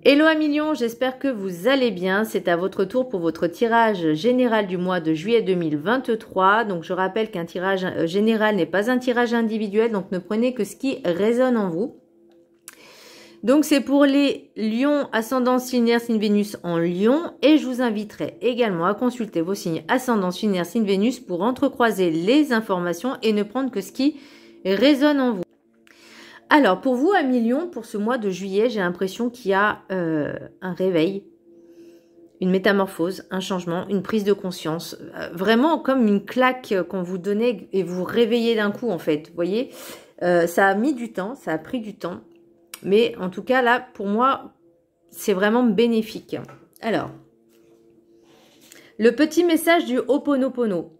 Hello à millions, j'espère que vous allez bien. C'est à votre tour pour votre tirage général du mois de juillet 2023. Donc je rappelle qu'un tirage général n'est pas un tirage individuel, donc ne prenez que ce qui résonne en vous. Donc c'est pour les lions, ascendant, signe, signe Vénus en lion. Et je vous inviterai également à consulter vos signes ascendant, signe, signe Vénus pour entrecroiser les informations et ne prendre que ce qui résonne en vous. Alors, pour vous, à millions, pour ce mois de juillet, j'ai l'impression qu'il y a un réveil, une métamorphose, un changement, une prise de conscience. Vraiment comme une claque qu'on vous donnait et vous réveillez d'un coup, en fait. Vous voyez, ça a mis du temps, ça a pris du temps. Mais en tout cas, là, pour moi, c'est vraiment bénéfique. Alors, le petit message du Ho'oponopono.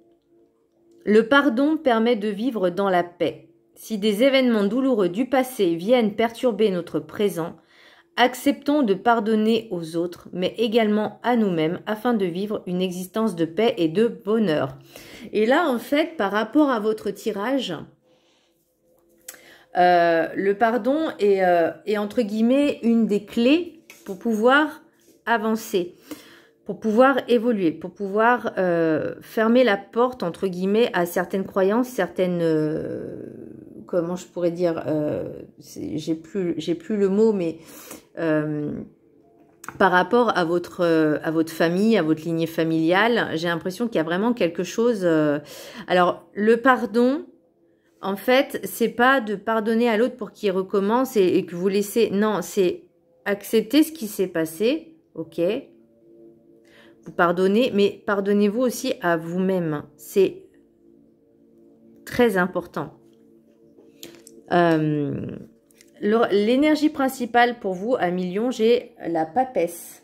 Le pardon permet de vivre dans la paix. Si des événements douloureux du passé viennent perturber notre présent, acceptons de pardonner aux autres, mais également à nous-mêmes, afin de vivre une existence de paix et de bonheur. Et là, en fait, par rapport à votre tirage, le pardon est entre guillemets une des clés pour pouvoir avancer, pour pouvoir évoluer, pour pouvoir fermer la porte, entre guillemets, à certaines croyances, certaines... comment je pourrais dire, j'ai plus le mot, mais par rapport à votre famille, à votre lignée familiale, j'ai l'impression qu'il y a vraiment quelque chose. Alors, le pardon, en fait, c'est pas de pardonner à l'autre pour qu'il recommence et que vous laissez. Non, c'est accepter ce qui s'est passé, ok. Vous pardonnez, mais pardonnez-vous aussi à vous-même. C'est très important. L'énergie principale pour vous à millions, j'ai la papesse.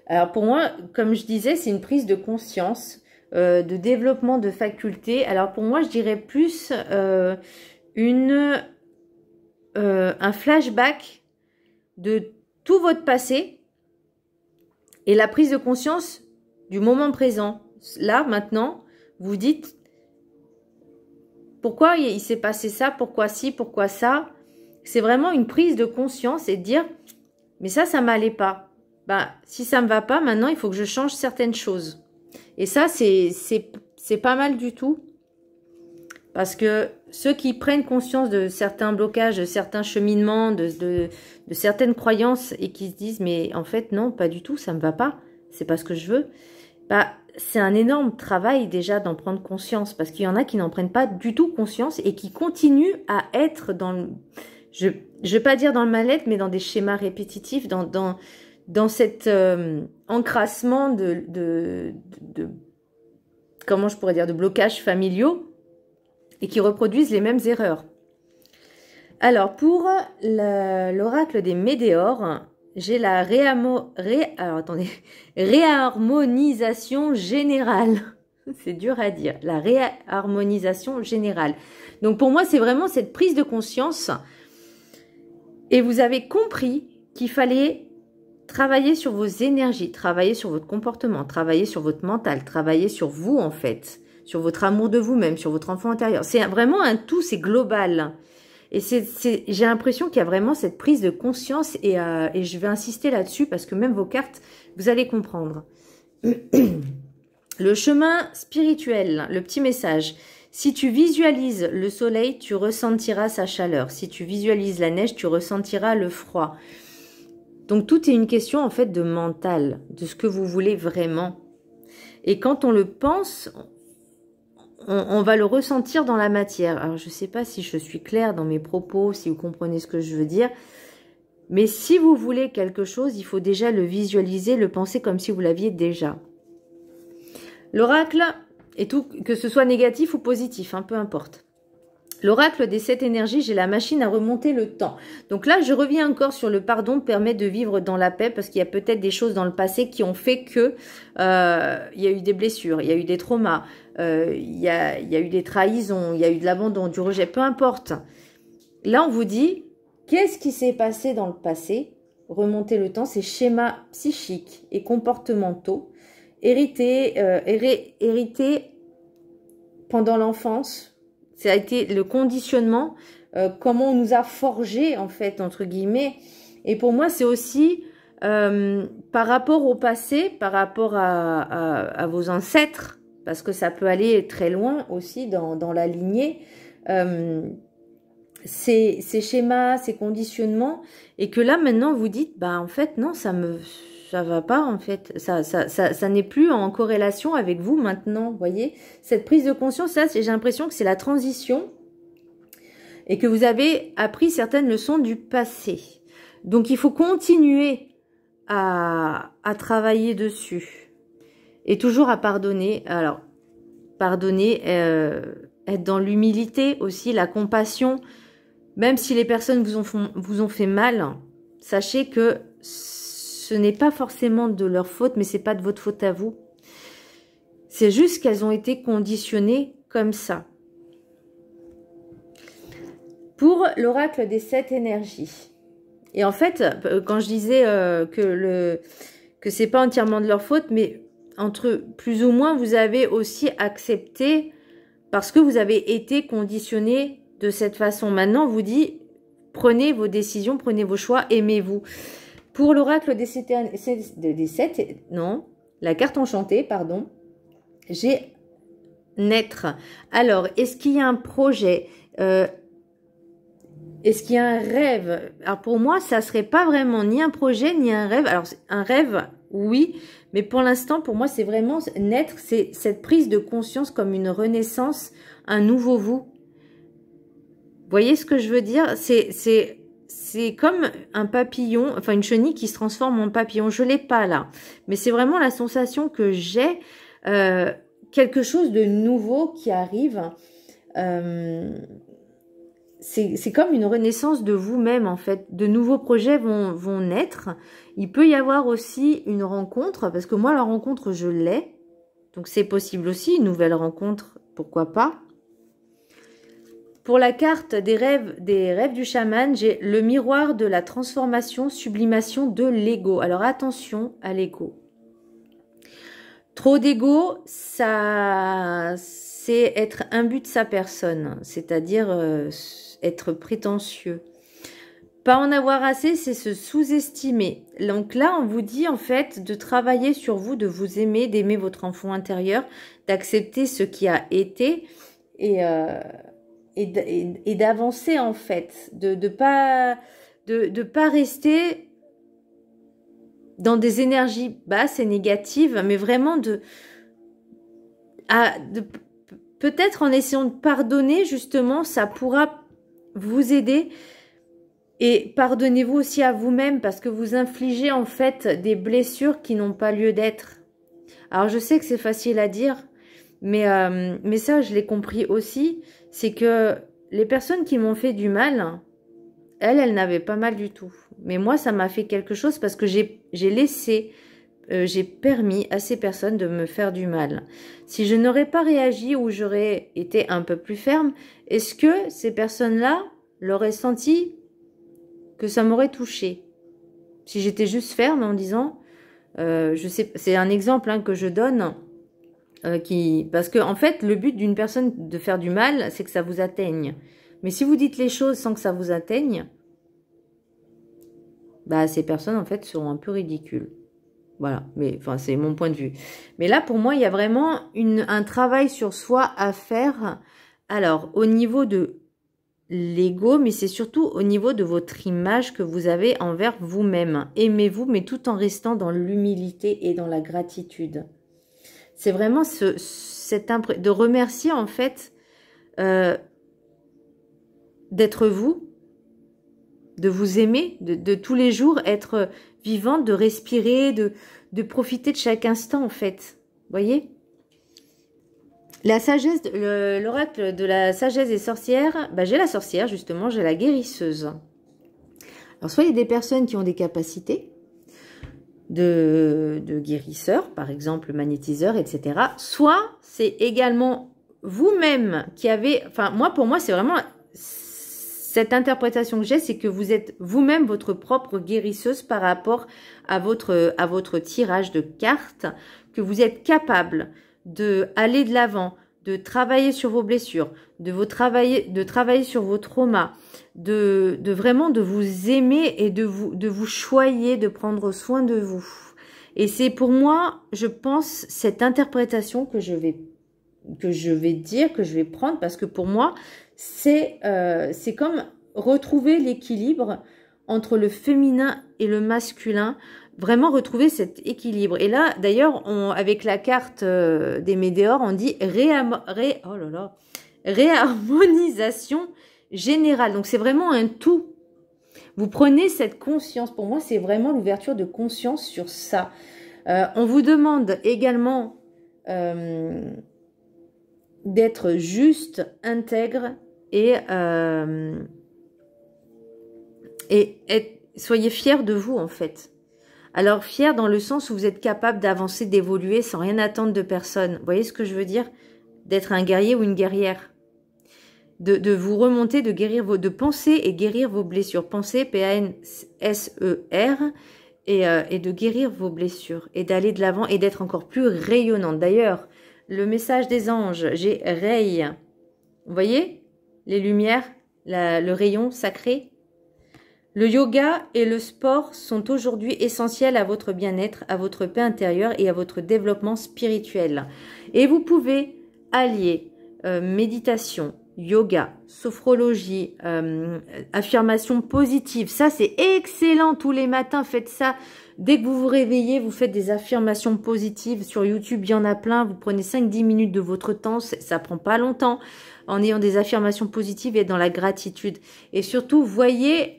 Alors pour moi, comme je disais, c'est une prise de conscience, de développement de facultés. Alors pour moi, je dirais plus un flashback de tout votre passé et la prise de conscience du moment présent. Là, maintenant, vous dites... Pourquoi il s'est passé ça? Pourquoi ci? Pourquoi ça? C'est vraiment une prise de conscience et de dire, mais ça m'allait pas. Bah, si ça me va pas, maintenant, il faut que je change certaines choses. Et ça, c'est pas mal du tout. Parce que ceux qui prennent conscience de certains blocages, de certains cheminements, de certaines croyances et qui se disent, mais en fait, non, pas du tout, ça me va pas. C'est pas ce que je veux. Bah, c'est un énorme travail déjà d'en prendre conscience parce qu'il y en a qui n'en prennent pas du tout conscience et qui continuent à être dans le, je vais pas dire dans le mal-être, mais dans des schémas répétitifs, dans cet encrassement de comment je pourrais dire, de blocages familiaux et qui reproduisent les mêmes erreurs. Alors pour l'oracle des Médéors, j'ai la réharmonisation générale. C'est dur à dire. La réharmonisation générale. Donc pour moi, c'est vraiment cette prise de conscience. Et vous avez compris qu'il fallait travailler sur vos énergies, travailler sur votre comportement, travailler sur votre mental, travailler sur vous en fait, sur votre amour de vous-même, sur votre enfant intérieur. C'est vraiment un tout, c'est global. Et j'ai l'impression qu'il y a vraiment cette prise de conscience et je vais insister là-dessus parce que même vos cartes, vous allez comprendre. Le chemin spirituel, le petit message. Si tu visualises le soleil, tu ressentiras sa chaleur. Si tu visualises la neige, tu ressentiras le froid. Donc tout est une question en fait de mental, de ce que vous voulez vraiment. Et quand on le pense... On va le ressentir dans la matière. Alors, je ne sais pas si je suis claire dans mes propos, si vous comprenez ce que je veux dire. Mais si vous voulez quelque chose, il faut déjà le visualiser, le penser comme si vous l'aviez déjà. L'oracle, et tout, que ce soit négatif ou positif, hein, peu importe. L'oracle des 7 énergies, j'ai la machine à remonter le temps. Donc là, je reviens encore sur le pardon permet de vivre dans la paix parce qu'il y a peut-être des choses dans le passé qui ont fait que il y a eu des blessures, il y a eu des traumas, il y a eu des trahisons, il y a eu de l'abandon, du rejet, peu importe. Là, on vous dit, qu'est-ce qui s'est passé dans le passé? Remonter le temps, ces schémas psychiques et comportementaux hérités pendant l'enfance. Ça a été le conditionnement, comment on nous a forgé, en fait, entre guillemets, Et pour moi, c'est aussi par rapport au passé, par rapport à vos ancêtres, parce que ça peut aller très loin aussi dans la lignée, ces schémas, ces conditionnements, et que là, maintenant, vous dites, bah en fait, non, ça va pas, en fait. Ça n'est plus en corrélation avec vous maintenant, vous voyez. Cette prise de conscience, là, j'ai l'impression que c'est la transition et que vous avez appris certaines leçons du passé. Donc, il faut continuer à travailler dessus et toujours à pardonner. Alors, pardonner, être dans l'humilité aussi, la compassion. Même si les personnes vous ont fait mal, sachez que ce n'est pas forcément de leur faute, mais c'est pas de votre faute à vous. C'est juste qu'elles ont été conditionnées comme ça. Pour l'oracle des 7 énergies. Et en fait, quand je disais que c'est pas entièrement de leur faute, mais entre plus ou moins, vous avez aussi accepté parce que vous avez été conditionné de cette façon. Maintenant, on vous dit, prenez vos décisions, prenez vos choix, aimez-vous. Pour l'oracle des 7, non, la carte enchantée, pardon, j'ai naître. Alors, est-ce qu'il y a un projet est-ce qu'il y a un rêve? Alors pour moi, ça serait pas vraiment ni un projet, ni un rêve. Alors un rêve, oui, mais pour l'instant, pour moi, c'est vraiment naître, c'est cette prise de conscience comme une renaissance, un nouveau vous. Vous voyez ce que je veux dire? C'est comme un papillon, enfin une chenille qui se transforme en papillon. Je l'ai pas là, mais c'est vraiment la sensation que j'ai, quelque chose de nouveau qui arrive. C'est comme une renaissance de vous-même en fait. De nouveaux projets vont naître. Il peut y avoir aussi une rencontre, parce que moi la rencontre je l'ai. Donc c'est possible aussi, une nouvelle rencontre, pourquoi pas. Pour la carte des rêves du chaman, j'ai le miroir de la transformation, sublimation de l'ego. Alors attention à l'ego. Trop d'ego, ça c'est être imbu de sa personne, c'est-à-dire être prétentieux. Pas en avoir assez, c'est se sous-estimer. Donc là, on vous dit en fait de travailler sur vous, de vous aimer, d'aimer votre enfant intérieur, d'accepter ce qui a été et d'avancer en fait, de pas rester dans des énergies basses et négatives, mais vraiment peut-être en essayant de pardonner, justement, ça pourra vous aider. Et pardonnez-vous aussi à vous-même parce que vous infligez en fait des blessures qui n'ont pas lieu d'être. Alors je sais que c'est facile à dire, mais ça je l'ai compris aussi, c'est que les personnes qui m'ont fait du mal, elles n'avaient pas mal du tout. Mais moi ça m'a fait quelque chose parce que j'ai permis à ces personnes de me faire du mal. Si je n'aurais pas réagi ou j'aurais été un peu plus ferme, est-ce que ces personnes-là l'auraient senti que ça m'aurait touché? Si j'étais juste ferme en disant, je sais, c'est un exemple hein, que je donne, parce que en fait, le but d'une personne de faire du mal, c'est que ça vous atteigne. Mais si vous dites les choses sans que ça vous atteigne, bah ces personnes en fait seront un peu ridicules. Voilà, mais enfin c'est mon point de vue. Mais là pour moi il y a vraiment un travail sur soi à faire. Alors au niveau de l'ego, mais c'est surtout au niveau de votre image que vous avez envers vous-même. Aimez-vous, mais tout en restant dans l'humilité et dans la gratitude. C'est vraiment de remercier en fait d'être vous, de vous aimer, de tous les jours être vivante, de respirer, de profiter de chaque instant en fait. Vous voyez ? La sagesse, l'oracle de la sagesse des sorcières, bah j'ai la sorcière justement, j'ai la guérisseuse. Alors soit il y a des personnes qui ont des capacités de guérisseurs, par exemple magnétiseurs, etc. Soit c'est également vous-même qui avez, enfin moi pour moi c'est vraiment cette interprétation que j'ai, c'est que vous êtes vous-même votre propre guérisseuse par rapport à votre tirage de cartes, que vous êtes capable de aller de l'avant, de travailler sur vos blessures, de travailler sur vos traumas, de vraiment de vous aimer et de vous choyer, de prendre soin de vous. Et c'est pour moi, je pense, cette interprétation que je vais dire, que je vais prendre, parce que pour moi, c'est comme retrouver l'équilibre entre le féminin et le masculin, vraiment retrouver cet équilibre. Et là, d'ailleurs, avec la carte des météores, on dit réharmonisation générale. Donc, c'est vraiment un tout. Vous prenez cette conscience. Pour moi, c'est vraiment l'ouverture de conscience sur ça. On vous demande également d'être juste, intègre et soyez fiers de vous, en fait. Alors, fiers dans le sens où vous êtes capable d'avancer, d'évoluer sans rien attendre de personne. Vous voyez ce que je veux dire? D'être un guerrier ou une guerrière. De vous remonter, de penser et guérir vos blessures. Penser, P-A-N-S-E-R, et de guérir vos blessures. Et d'aller de l'avant et d'être encore plus rayonnante. D'ailleurs, le message des anges, j'ai Ray. Vous voyez? Les lumières, le rayon sacré. Le yoga et le sport sont aujourd'hui essentiels à votre bien-être, à votre paix intérieure et à votre développement spirituel. Et vous pouvez allier méditation, yoga, sophrologie, affirmation positive. Ça, c'est excellent. Tous les matins, faites ça. Dès que vous vous réveillez, vous faites des affirmations positives. Sur YouTube, il y en a plein. Vous prenez 5-10 minutes de votre temps. Ça prend pas longtemps. En ayant des affirmations positives et dans la gratitude. Et surtout, voyez...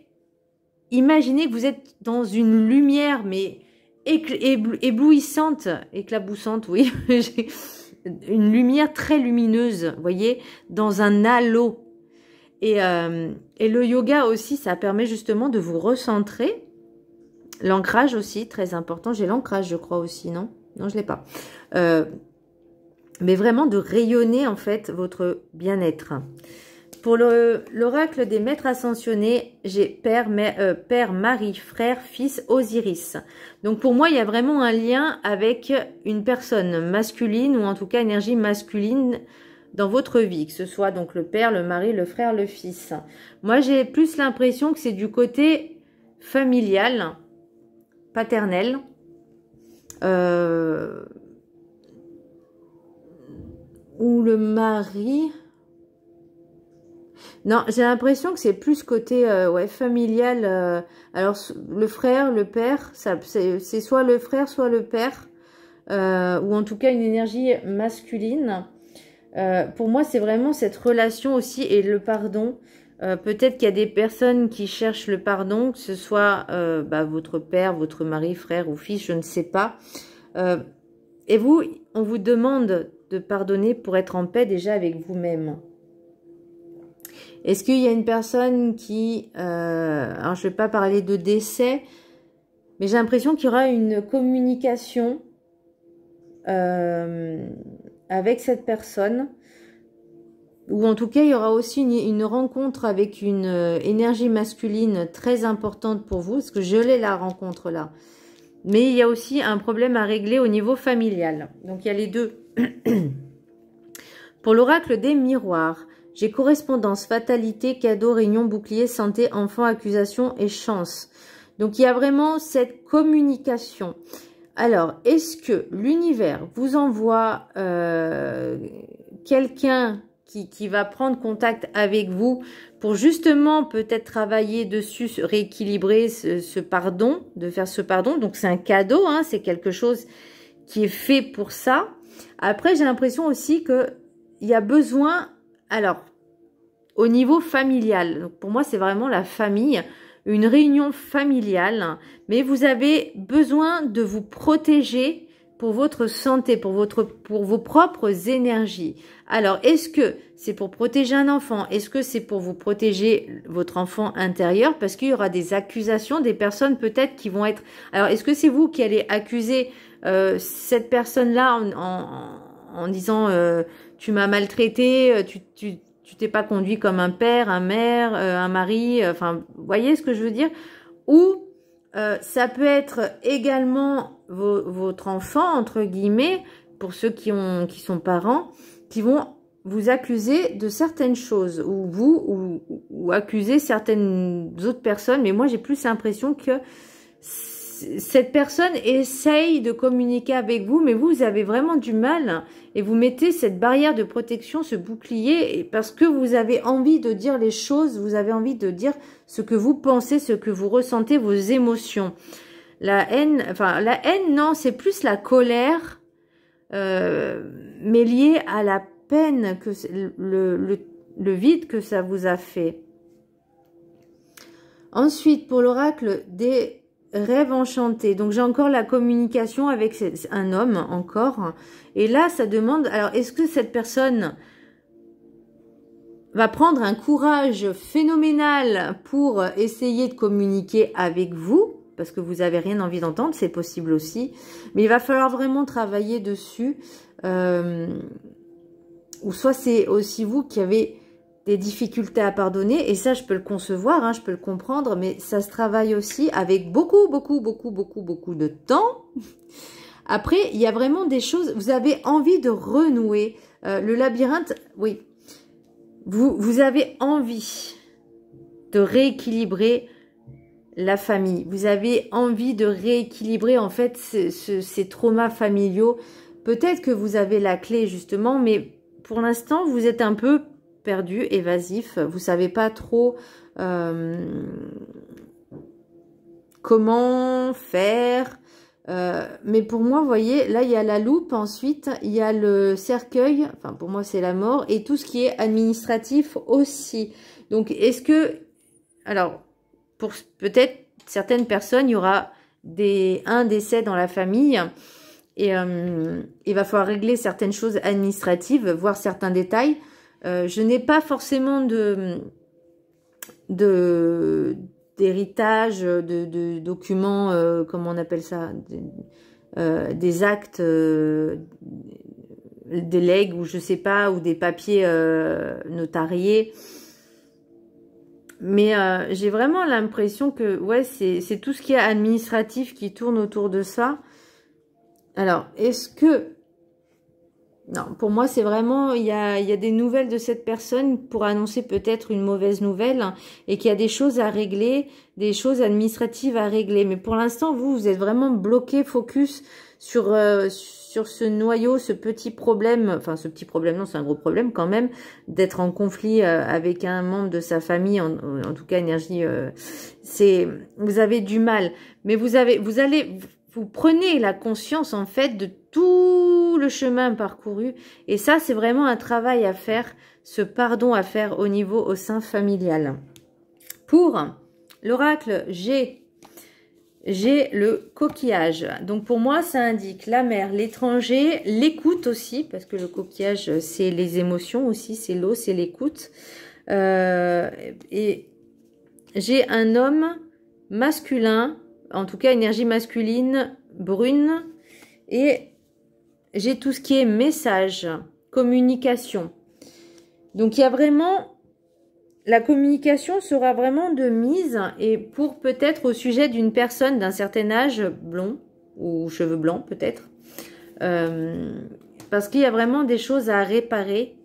Imaginez que vous êtes dans une lumière, mais éblouissante, éclaboussante, oui. Une lumière très lumineuse, vous voyez, dans un halo. Et le yoga aussi, ça permet justement de vous recentrer. L'ancrage aussi, très important. J'ai l'ancrage, je crois aussi, non? Non, je ne l'ai pas. Mais vraiment de rayonner, en fait, votre bien-être. Pour l'oracle des maîtres ascensionnés, j'ai père, mari, frère, fils, Osiris. Donc pour moi, il y a vraiment un lien avec une personne masculine ou en tout cas énergie masculine dans votre vie. Que ce soit donc le père, le mari, le frère, le fils. Moi, j'ai plus l'impression que c'est du côté familial, paternel. Ou le mari... Non, j'ai l'impression que c'est plus côté ouais, familial. Alors, le frère, le père, c'est soit le frère, soit le père. Ou en tout cas, une énergie masculine. Pour moi, c'est vraiment cette relation aussi et le pardon. Peut-être qu'il y a des personnes qui cherchent le pardon, que ce soit votre père, votre mari, frère ou fils, je ne sais pas. Et vous, on vous demande de pardonner pour être en paix déjà avec vous-même. Est-ce qu'il y a une personne qui... alors, je ne vais pas parler de décès, mais j'ai l'impression qu'il y aura une communication avec cette personne. Ou en tout cas, il y aura aussi une rencontre avec une énergie masculine très importante pour vous, parce que je l'ai la rencontre là. Mais il y a aussi un problème à régler au niveau familial. Donc, il y a les deux. Pour l'oracle des miroirs, j'ai correspondance, fatalité, cadeau, réunion, bouclier, santé, enfant, accusation et chance. Donc, il y a vraiment cette communication. Alors, est-ce que l'univers vous envoie quelqu'un qui va prendre contact avec vous pour justement peut-être travailler dessus, rééquilibrer ce pardon, de faire ce pardon. Donc, c'est un cadeau, hein, c'est quelque chose qui est fait pour ça. Après, j'ai l'impression aussi qu'il y a besoin... Alors, au niveau familial, donc pour moi, c'est vraiment la famille, une réunion familiale, mais vous avez besoin de vous protéger pour votre santé, pour vos propres énergies. Alors, est-ce que c'est pour protéger un enfant? Est-ce que c'est pour vous protéger votre enfant intérieur? Parce qu'il y aura des accusations, des personnes peut-être qui vont être... Alors, est-ce que c'est vous qui allez accuser cette personne-là en disant tu m'as maltraité, tu t'es pas conduit comme un père, un mère, un mari, enfin, vous voyez ce que je veux dire? Ou ça peut être également votre enfant, entre guillemets, pour ceux qui sont parents, qui vont vous accuser de certaines choses, ou vous, ou accuser certaines autres personnes, mais moi j'ai plus l'impression que cette personne essaye de communiquer avec vous, mais vous avez vraiment du mal, et vous mettez cette barrière de protection, ce bouclier, parce que vous avez envie de dire les choses, vous avez envie de dire ce que vous pensez, ce que vous ressentez, vos émotions. La haine, non, c'est plus la colère, mais liée à la peine, que le vide que ça vous a fait. Ensuite, pour l'oracle des rêves enchantés, donc j'ai encore la communication avec un homme, encore, et là ça demande, alors est-ce que cette personne va prendre un courage phénoménal pour essayer de communiquer avec vous, parce que vous n'avez rien envie d'entendre, c'est possible aussi, mais il va falloir vraiment travailler dessus, ou soit c'est aussi vous qui avez des difficultés à pardonner, et ça je peux le concevoir, hein, je peux le comprendre, mais ça se travaille aussi avec beaucoup de temps. Après, il y a vraiment des choses, vous avez envie de renouer, le labyrinthe, oui, vous avez envie de rééquilibrer la famille, vous avez envie de rééquilibrer en fait ces traumas familiaux. Peut-être que vous avez la clé justement, mais pour l'instant vous êtes un peu perdu, évasif, vous savez pas trop comment faire, mais pour moi, vous voyez, là il y a la loupe, ensuite il y a le cercueil, enfin pour moi c'est la mort, et tout ce qui est administratif aussi. Donc est-ce que, alors pour peut-être certaines personnes, il y aura un décès dans la famille, et il va falloir régler certaines choses administratives, voir certains détails. Je n'ai pas forcément d'héritage, de documents, comment on appelle ça, des actes, des legs, ou je sais pas, ou des papiers notariés. Mais j'ai vraiment l'impression que, ouais, c'est tout ce qui est administratif qui tourne autour de ça. Alors, est-ce que... Non, pour moi, c'est vraiment, il y a des nouvelles de cette personne pour annoncer peut-être une mauvaise nouvelle, hein, et qu'il y a des choses à régler, des choses administratives à régler. Mais pour l'instant, vous êtes vraiment bloqué, focus sur ce noyau, ce petit problème, enfin ce petit problème, non, c'est un gros problème quand même, d'être en conflit avec un membre de sa famille, en tout cas énergie, vous avez du mal, mais vous prenez la conscience en fait de tout le chemin parcouru, et ça c'est vraiment un travail à faire, ce pardon à faire au sein familial. Pour l'oracle G, j'ai le coquillage. Donc pour moi ça indique la mer, l'étranger, l'écoute aussi, parce que le coquillage c'est les émotions aussi, c'est l'eau, c'est l'écoute. Et j'ai un homme masculin, en tout cas énergie masculine, brune, et j'ai tout ce qui est message, communication. Donc il y a vraiment, la communication sera vraiment de mise, et pour peut-être au sujet d'une personne d'un certain âge, blond ou cheveux blancs peut-être, parce qu'il y a vraiment des choses à réparer,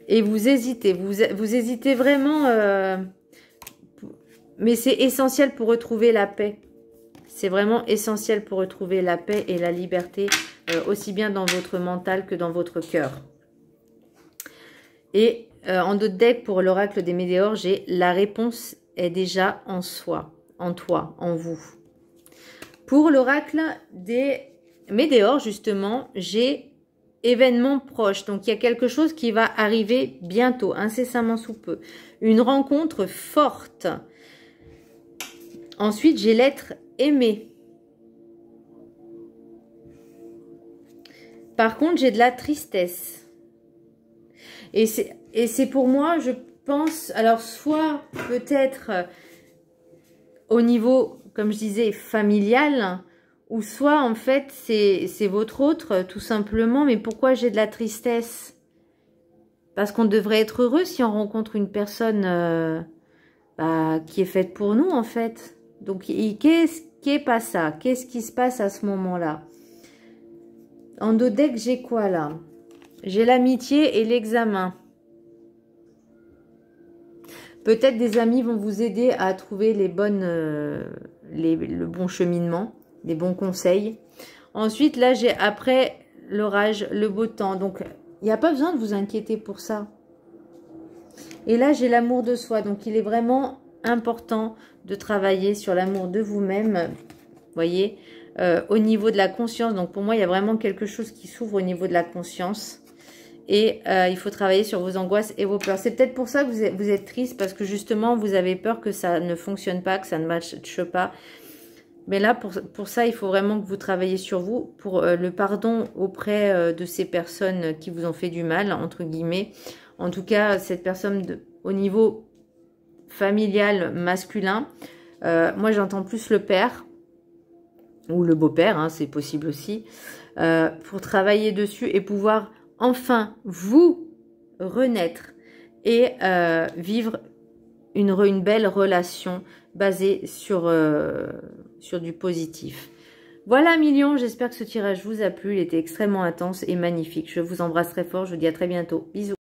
et vous hésitez, vous hésitez vraiment, mais c'est essentiel pour retrouver la paix. C'est vraiment essentiel pour retrouver la paix et la liberté, aussi bien dans votre mental que dans votre cœur. Et en d'autres decks, pour l'oracle des météores, j'ai la réponse est déjà en soi, en toi, en vous. Pour l'oracle des météores, justement, j'ai événement proche. Donc, il y a quelque chose qui va arriver bientôt, incessamment sous peu. Une rencontre forte. Ensuite, j'ai l'être aimé. Par contre, j'ai de la tristesse. Et c'est pour moi, je pense, alors soit peut-être au niveau, comme je disais, familial, ou soit en fait c'est votre autre tout simplement. Mais pourquoi j'ai de la tristesse? Parce qu'on devrait être heureux si on rencontre une personne qui est faite pour nous en fait. Donc qu'est-ce qui est pas ça? Qu'est-ce qui se passe à ce moment-là? En deux decks, j'ai quoi là? J'ai l'amitié et l'examen. Peut-être des amis vont vous aider à trouver les bonnes, le bon cheminement, les bons conseils. Ensuite, là, j'ai après l'orage, le beau temps. Donc, il n'y a pas besoin de vous inquiéter pour ça. Et là, j'ai l'amour de soi. Donc, il est vraiment important de travailler sur l'amour de vous-même. Vous voyez, au niveau de la conscience. Donc, pour moi, il y a vraiment quelque chose qui s'ouvre au niveau de la conscience. Et il faut travailler sur vos angoisses et vos peurs. C'est peut-être pour ça que vous êtes triste, parce que justement, vous avez peur que ça ne fonctionne pas, que ça ne matche pas. Mais là, pour ça, il faut vraiment que vous travaillez sur vous, pour le pardon auprès de ces personnes qui vous ont fait du mal, entre guillemets. En tout cas, cette personne au niveau familial masculin, moi j'entends plus le père, ou le beau-père, hein, c'est possible aussi, pour travailler dessus et pouvoir enfin vous renaître et vivre une belle relation basée sur du positif. Voilà, millions, j'espère que ce tirage vous a plu. Il était extrêmement intense et magnifique. Je vous embrasse très fort. Je vous dis à très bientôt. Bisous.